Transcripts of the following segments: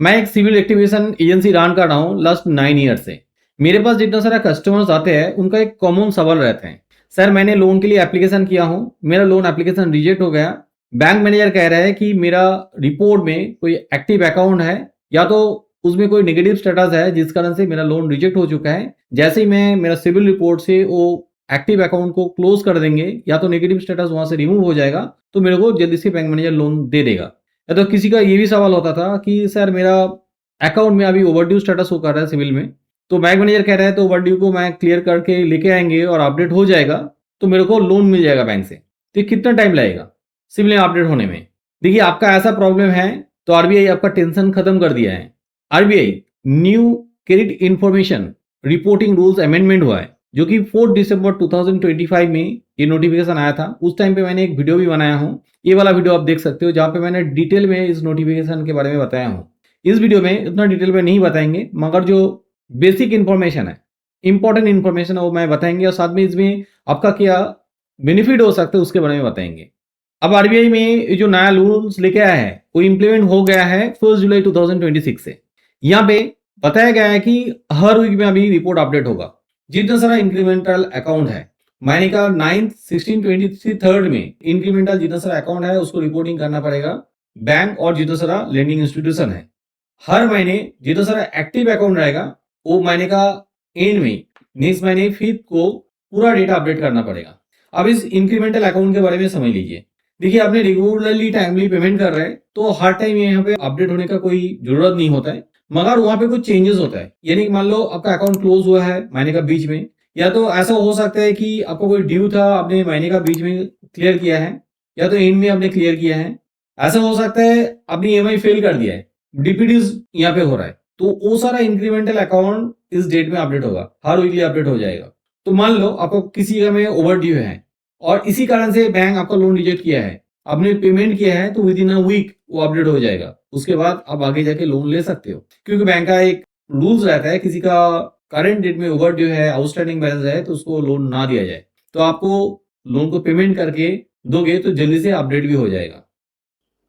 मैं एक civil activation agency run कर रहा हूँ लास्ट 9 ईयर से। मेरे पास जितना सारा कस्टमर्स आते हैं उनका एक कॉमन सवाल रहते हैं, सर मैंने लोन के लिए एप्लीकेशन किया हूँ, मेरा लोन एप्लीकेशन रिजेक्ट हो गया। बैंक मैनेजर कह रहा है कि मेरा रिपोर्ट में कोई एक्टिव अकाउंट है या तो उसमें कोई नेगेटिव स्टेटस है जिस कारण से मेरा लोन रिजेक्ट हो चुका है। जैसे ही मैं मेरा सिविल रिपोर्ट से वो एक्टिव अकाउंट को क्लोज कर देंगे या तो नेगेटिव स्टेटस वहां से रिमूव हो जाएगा तो मेरे को जल्दी से बैंक मैनेजर लोन दे देगा। या तो किसी का ये भी सवाल होता था कि सर मेरा अकाउंट में अभी ओवरड्यू स्टेटस शो कर रहा है सिविल में, तो बैंक मैनेजर कह रहा है तो ओवरड्यू को मैं क्लियर करके लेके आएंगे और अपडेट हो जाएगा तो मेरे को लोन मिल जाएगा बैंक से। तो ये कितना टाइम लगेगा सिविल में अपडेट होने में? देखिए आपका ऐसा प्रॉब्लम है तो आरबीआई आपका टेंशन खत्म कर दिया है। RBI new credit information reporting rules amendment हुआ है जो कि 4 दिसंबर 2025 में ये नोटिफिकेशन आया था। उस टाइम पे मैंने एक वीडियो भी बनाया हूँ, ये वाला वीडियो आप देख सकते हो जहाँ पे मैंने डिटेल में इस नोटिफिकेशन के बारे में बताया हूँ। इस वीडियो में इतना डिटेल में नहीं बताएंगे मगर जो बेसिक इन्फॉर्मेशन है, इंपॉर्टेंट इन्फॉर्मेशन है वो मैं बताएंगे और साथ में इसमें आपका क्या बेनिफिट हो सकता है उसके बारे में बताएंगे। अब आरबीआई में जो नया रूल्स लेके आया है वो इम्प्लीमेंट हो गया है 1 जुलाई 2026 से। यहाँ पे बताया गया है कि हर वीक में अभी रिपोर्ट अपडेट होगा। जितना सारा इंक्रीमेंटल अकाउंट है, महीने का 9th 16 23 3rd में इंक्रीमेंटल जितना सारा अकाउंट है उसको रिपोर्टिंग करना पड़ेगा। बैंक और जितना सारा लेंडिंग इंस्टीट्यूशन है हर महीने जितना सारा एक्टिव अकाउंट रहेगा वो महीने का एंड में नेक्स्ट महीने 5th को पूरा डेटा अपडेट करना पड़ेगा। अब इस इंक्रीमेंटल अकाउंट के बारे में समझ लीजिए। देखिए आपने रेगुलरली टाइमली पेमेंट कर रहे हैं तो हर टाइम यहाँ पे अपडेट होने का कोई जरूरत नहीं होता है, मगर वहां पे कुछ चेंजेस होता है। यानी मान लो आपका अकाउंट क्लोज हुआ है महीने का बीच में, या तो ऐसा हो सकता है कि आपको कोई ड्यू था आपने महीने का बीच में क्लियर किया है या तो एंड में आपने क्लियर किया है। ऐसा हो सकता है आपने ईएमआई फेल कर दिया है, डीपीडीज यहाँ पे हो रहा है, तो वो सारा इंक्रीमेंटल अकाउंट इस डेट में अपडेट होगा, हर वीकली अपडेट हो जाएगा। तो मान लो आपको किसी का में ओवर ड्यू है और इसी कारण से बैंक आपका लोन रिजेक्ट किया है, आपने पेमेंट किया है तो विद इन अ वीक वो अपडेट हो जाएगा। उसके बाद आप आगे जाके लोन ले सकते हो, क्योंकि बैंक का एक रूल्स रहता है किसी का करंट डेट में ओवर ड्यू है, आउटस्टैंडिंग बैलेंस है तो उसको लोन ना दिया जाए। तो आपको लोन को पेमेंट करके दोगे तो जल्दी से अपडेट भी हो जाएगा।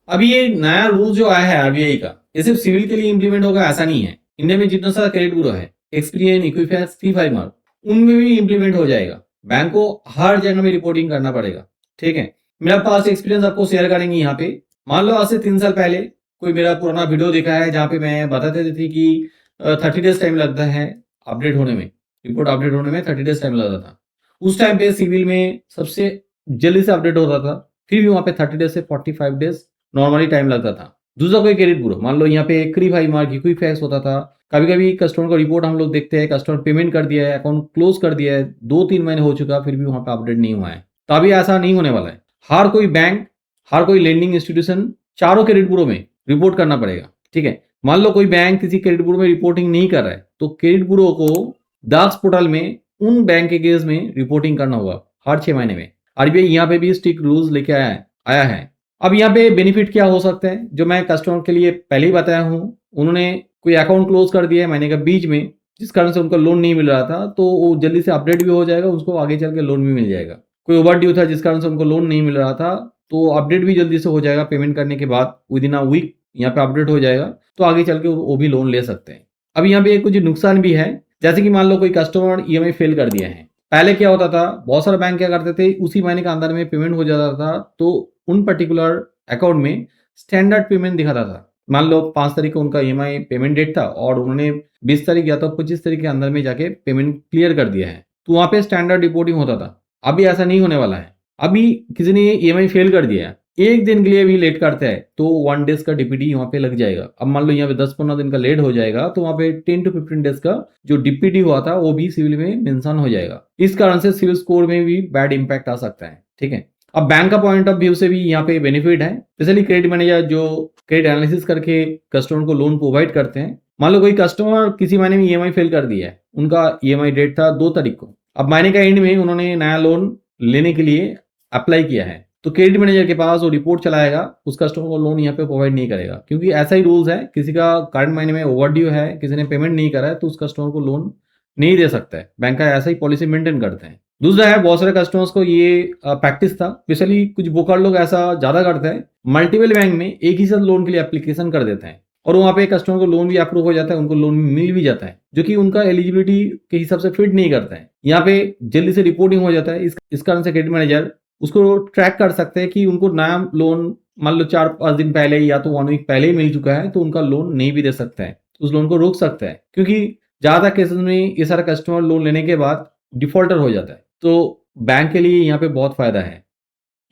अभी ये नया रूल जो आया है आरबीआई का, ये सिर्फ सिविल के लिए इंप्लीमेंट होगा ऐसा नहीं है। इंडिया में जितना सारा क्रेडिट ब्यूरो है, एक्सपीरियन, इक्विफैक्स, T5 उनमें भी इंप्लीमेंट हो जाएगा। बैंक को हर जगह में रिपोर्टिंग करना पड़ेगा। ठीक है, मेरा पास्ट एक्सपीरियंस आपको शेयर करेंगे यहाँ पे। मान लो आज से 3 साल पहले कोई मेरा पुराना वीडियो देखा है जहाँ पे मैं बताते थे कि 30 डेज टाइम लगता है अपडेट होने में, रिपोर्ट अपडेट होने में 30 डेज टाइम लगता था। उस टाइम पे सिविल में सबसे जल्दी से अपडेट होता था, फिर भी वहां पे 30 डेज से 45 डेज नॉर्मली टाइम लगता था। दूसरा कोई क्रेडिट ब्यूरो, मान लो यहाँ पे T5 इक्विफैक्स होता था। कभी कभी कस्टमर का रिपोर्ट हम लोग देखते हैं, कस्टमर पेमेंट कर दिया है, अकाउंट क्लोज कर दिया है, 2-3 महीने हो चुका फिर भी वहां पे अपडेट नहीं हुआ है। तो अभी ऐसा नहीं होने वाला है। हर कोई बैंक, हर कोई लेंडिंग इंस्टीट्यूशन, चारों क्रेडिट ब्यूरो में रिपोर्ट करना पड़ेगा। ठीक है, मान लो कोई बैंक किसी क्रेडिट ब्यूरो में रिपोर्टिंग नहीं कर रहा है तो क्रेडिट ब्यूरो को दाक्स पोर्टल में उन बैंक के केस में रिपोर्टिंग करना होगा हर 6 महीने में। आरबीआई यहाँ पे भी स्ट्रिक्ट रूल्स लेके आया है। अब यहाँ पे बेनिफिट क्या हो सकता है जो मैं कस्टमर के लिए पहले ही बताया हूँ। उन्होंने कोई अकाउंट क्लोज कर दिया है महीने के बीच में जिस कारण से उनका लोन नहीं मिल रहा था, तो वो जल्दी से अपडेट भी हो जाएगा, उसको आगे चल के लोन भी मिल जाएगा। कोई ओवर ड्यू था जिस कारण से उनको लोन नहीं मिल रहा था तो अपडेट भी जल्दी से हो जाएगा, पेमेंट करने के बाद विद इन अ वीक यहाँ पे अपडेट हो जाएगा, तो आगे चल के वो भी लोन ले सकते हैं। अब यहाँ पे कुछ नुकसान भी है, जैसे कि मान लो कोई कस्टमर ईएमआई फेल कर दिया है। पहले क्या होता था, बहुत सारे बैंक क्या करते थे, उसी महीने के अंदर में पेमेंट हो जाता था तो उन पर्टिकुलर अकाउंट में स्टैंडर्ड पेमेंट दिखाता था। मान लो 5 तारीख को उनका ईएमआई पेमेंट डेट था और उन्होंने 20 तारीख या तो 25 तारीख के अंदर में जाके पेमेंट क्लियर कर दिया है, तो वहां पे स्टैंडर्ड रिपोर्टिंग होता था। अभी ऐसा नहीं होने वाला है। अभी किसी ने ईएमआई फेल कर दिया है, एक दिन के लिए भी लेट करता है तो 1 डेज का डीपीडी वहां पे लग जाएगा। अब मान लो यहाँ पे 10-15 दिन का लेट हो जाएगा तो वहां पे 10 to 15 डेज का जो डीपीडी हुआ था वो भी सिविल में मेंशन हो जाएगा। इस कारण से सिविल स्कोर में भी बैड इंपैक्ट आ सकता है। ठीक है, अब बैंक का पॉइंट ऑफ व्यू से भी यहाँ पे बेनिफिट है, स्पेशली क्रेडिट मैनेजर जो क्रेडिट एनालिसिस करके कस्टमर को लोन प्रोवाइड करते हैं। मान लो कोई कस्टमर किसी महीने में ईएमआई फेल कर दिया है, उनका ईएमआई डेट था 2 तारीख को, अब महीने का एंड में उन्होंने नया लोन लेने के लिए अप्लाई किया है, तो क्रेडिट मैनेजर के पास वो रिपोर्ट चलाएगा, उस कस्टमर को लोन यहाँ पे प्रोवाइड नहीं करेगा, क्योंकि ऐसा ही रूल्स है। किसी का करंट महीने में ओवरड्यू है, किसी ने पेमेंट नहीं करा है तो उस कस्टमर को लोन नहीं दे सकता है। बैंक का ऐसा ही पॉलिसी मेंटेन करते हैं। दूसरा है, बहुत सारे कस्टमर्स को ये प्रैक्टिस था, स्पेशली कुछ ब्रोकर लोग ऐसा ज्यादा करते हैं, मल्टीपल बैंक में एक ही साथ लोन के लिए एप्लीकेशन कर देते हैं। और वहाँ पे कस्टमर को लोन भी अप्रूव हो जाता है, उनको लोन मिल भी जाता है, जो कि उनका एलिजिबिलिटी के हिसाब से फिट नहीं करता है। यहाँ पे जल्दी से रिपोर्टिंग हो जाता है। इस कारण से क्रेडिट मैनेजर उसको ट्रैक कर सकते हैं कि उनको नया लोन मान लो 4-5 दिन पहले या तो 1 वीक पहले ही मिल चुका है, तो उनका लोन नहीं भी दे सकता है, उस लोन को रोक सकता है, क्योंकि ज़्यादातर केसेस में ये सारा कस्टमर लोन लेने के बाद डिफॉल्टर हो जाता है। तो बैंक के लिए यहाँ पे बहुत फायदा है।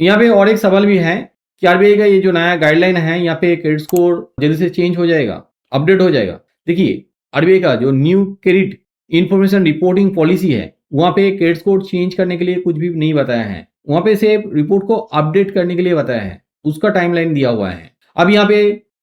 यहाँ पे और एक सवाल भी है कि आरबीआई का ये जो नया गाइडलाइन है, यहाँ पे क्रेडिट स्कोर जल्दी से चेंज हो जाएगा, अपडेट हो जाएगा। देखिए, आरबीआई का जो new credit information reporting policy है, वहाँ पे क्रेडिट स्कोर चेंज करने के लिए कुछ भी नहीं बताया है। वहाँ पे सिर्फ रिपोर्ट को अपडेट करने के लिए बताया है, उसका टाइमलाइन दिया हुआ है। अब यहाँ पे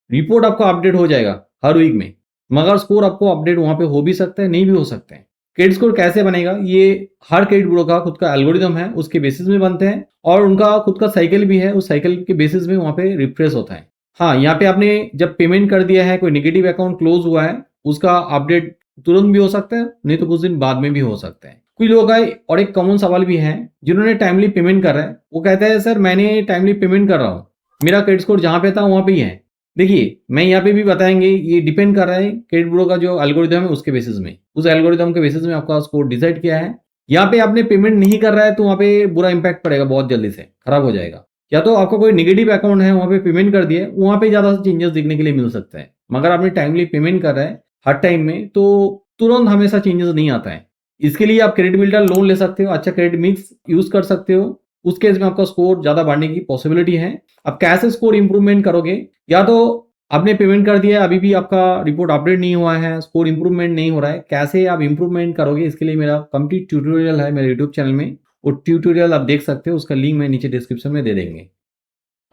रिपोर्ट आपका अपडेट हो जाएगा हर वीक में, मगर स्कोर आपको अपडेट वहाँ पे हो भी सकता है, नहीं भी हो सकता है। क्रेडिट स्कोर कैसे बनेगा, ये हर क्रेडिट ब्यूरो का खुद का एल्गोरिदम है, उसके बेसिस में बनते हैं और उनका खुद का साइकिल भी है, उस साइकिल के बेसिस में वहाँ पे रिफ्रेश होता है। हाँ, यहाँ पे आपने जब पेमेंट कर दिया है, कोई नेगेटिव अकाउंट क्लोज हुआ है, उसका अपडेट तुरंत भी हो सकता है, नहीं तो कुछ दिन बाद में भी हो सकता है। कुछ लोगों का और एक कॉमन सवाल भी है, जिन्होंने टाइमली पेमेंट कर रहा है, वो कहता है सर मैंने टाइमली पेमेंट कर रहा हूँ, मेरा क्रेडिट स्कोर जहाँ पे था वहाँ पे ही है। देखिए, मैं यहाँ पे भी बताएंगे, ये डिपेंड कर रहा है क्रेडिट ब्यूरो का जो एल्गोरिदम है उसके बेसिस में, उस एल्गोरिदम के बेसिस में आपका स्कोर डिसाइड किया है। यहाँ पे आपने पेमेंट नहीं कर रहा है तो वहाँ पे बुरा इंपैक्ट पड़ेगा, बहुत जल्दी से खराब हो जाएगा। या तो आपका कोई नेगेटिव अकाउंट है, वहाँ पे पेमेंट कर दिया है, वहाँ पे ज्यादा चेंजेस दिखने के लिए मिल सकता है। मगर आपने टाइमली पेमेंट कर रहा है हर टाइम में, तो तुरंत हमेशा चेंजेस नहीं आता है। इसके लिए आप क्रेडिट बिल्डर लोन ले सकते हो, अच्छा क्रेडिट मिक्स यूज कर सकते हो, उस केस में आपका स्कोर ज्यादा बढ़ने की पॉसिबिलिटी है। अब कैसे स्कोर इंप्रूवमेंट करोगे, या तो आपने पेमेंट कर दिया है, अभी भी आपका रिपोर्ट अपडेट नहीं हुआ है, स्कोर इंप्रूवमेंट नहीं हो रहा है, कैसे आप इंप्रूवमेंट करोगे, इसके लिए मेरा कंप्लीट ट्यूटोरियल है मेरे यूट्यूब चैनल में, वो ट्यूटोरियल आप देख सकते हो, उसका लिंक मैं नीचे डिस्क्रिप्शन में दे देंगे।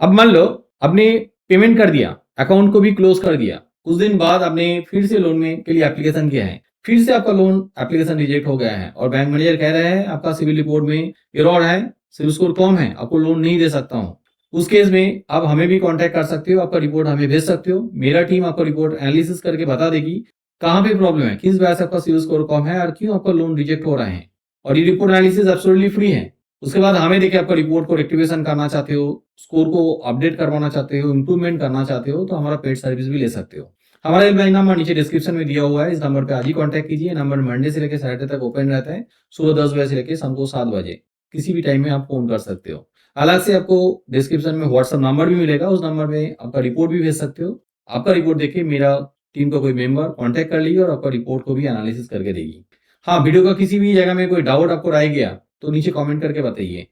अब मान लो आपने पेमेंट कर दिया, अकाउंट को भी क्लोज कर दिया, कुछ दिन बाद आपने फिर से लोन में के लिए एप्लीकेशन किया है, फिर से आपका लोन एप्लीकेशन रिजेक्ट हो गया है और बैंक मैनेजर कह रहे हैं आपका सिविल रिपोर्ट में एरर है, सिविल स्कोर कम है, आपको लोन नहीं दे सकता हूँ। उस केस में आप हमें भी कांटेक्ट कर सकते हो, आपका रिपोर्ट हमें भेज सकते हो, मेरा टीम आपका रिपोर्ट एनालिसिस करके बता देगी कहाँ पे प्रॉब्लम है, किस वजह से आपका सिविल स्कोर कम है और क्यों आपका लोन रिजेक्ट हो रहा है। और ये रिपोर्ट एनालिसिस एब्सोल्युटली फ्री है। उसके बाद हमें देखिए आपका रिपोर्ट को रेक्टिफिकेशन करना चाहते हो, स्कोर को अपडेट करवाना चाहते हो, इंप्रूवमेंट करना चाहते हो, तो हमारा पेड सर्विस भी ले सकते हो। हमारा हेल्पलाइन नंबर नीचे डिस्क्रिप्शन में दिया हुआ है, इस नंबर पे आज ही कांटेक्ट कीजिए। नंबर मंडे से लेकर सैटरडे तक ओपन रहता है, सुबह 10 बजे से लेकर शाम को 7 बजे, किसी भी टाइम में आप फोन कर सकते हो। अलग से आपको डिस्क्रिप्शन में व्हाट्सएप नंबर भी मिलेगा, उस नंबर पे आपका रिपोर्ट भी भेज सकते हो। आपका रिपोर्ट देखिए मेरा टीम का कोई मेंबर कांटेक्ट कर लीजिए और आपका रिपोर्ट को भी एनालिसिस करके देगी। हाँ, वीडियो का किसी भी जगह में कोई डाउट आपको रह गया तो नीचे कमेंट करके बताइए,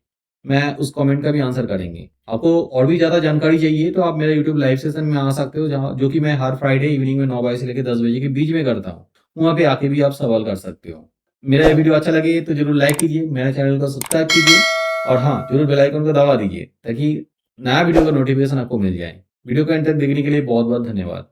मैं उस कमेंट का भी आंसर करेंगे। आपको और भी ज़्यादा जानकारी चाहिए तो आप मेरा यूट्यूब लाइव सेशन में आ सकते हो, जहाँ जो कि मैं हर फ्राइडे इवनिंग में 9 बजे से लेकर 10 बजे के बीच में करता हूँ। वहाँ पे आके भी आप सवाल कर सकते हो। मेरा ये वीडियो अच्छा लगे तो जरूर लाइक कीजिए, मेरे चैनल को सब्सक्राइब कीजिए और हाँ, जरूर बेल आइकन को दबा दीजिए ताकि नया वीडियो का नोटिफिकेशन आपको मिल जाए। वीडियो को एंड तक देखने के लिए बहुत बहुत धन्यवाद।